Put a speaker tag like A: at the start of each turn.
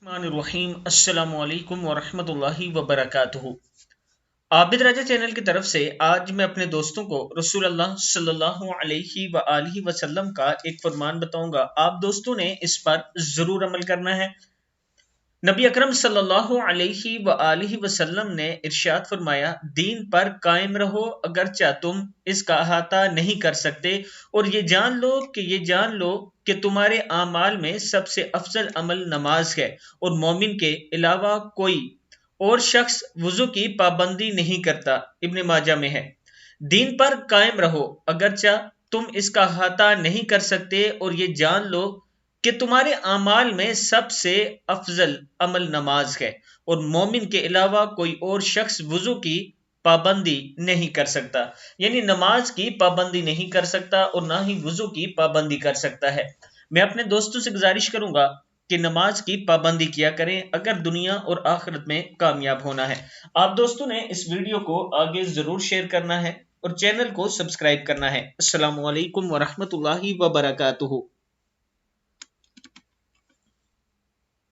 A: रहीम अस्सलाम वालेकुम वरहमतुल्लाहि वबरकातुहू। आबिद राजा चैनल की तरफ से आज मैं अपने दोस्तों को रसूल अल्लाह सल्लल्लाहु अलैहि व आलिहि वसल्लम का एक फरमान बताऊंगा। आप दोस्तों ने इस पर जरूर अमल करना है। नबी अकरम सल्लल्लाहु अलैहि व आलिहि वसल्लम ने इरशाद फरमाया, दीन पर कायम रहो अगरचा तुम इसका अहाता नहीं कर सकते, और ये जान लो कि तुम्हारे आमाल में सबसे अफजल अमल नमाज है, और मोमिन के अलावा कोई और शख्स वुजू की पाबंदी नहीं करता। इब्न माजा में है। दीन पर कायम रहो अगरचा तुम इसका अहाता नहीं कर सकते, और ये जान लो कि तुम्हारे आमाल में सबसे अफजल अमल नमाज है, और मोमिन के अलावा कोई और शख्स वुजू की पाबंदी नहीं कर सकता। यानी नमाज की पाबंदी नहीं कर सकता और ना ही वुजू की पाबंदी कर सकता है। मैं अपने दोस्तों से गुजारिश करूंगा कि नमाज की पाबंदी किया करें अगर दुनिया और आखिरत में कामयाब होना है। आप दोस्तों ने इस वीडियो को आगे जरूर शेयर करना है और चैनल को सब्सक्राइब करना है। अस्सलामु अलैकुम वरहमतुल्लाहि वबरकातुहू।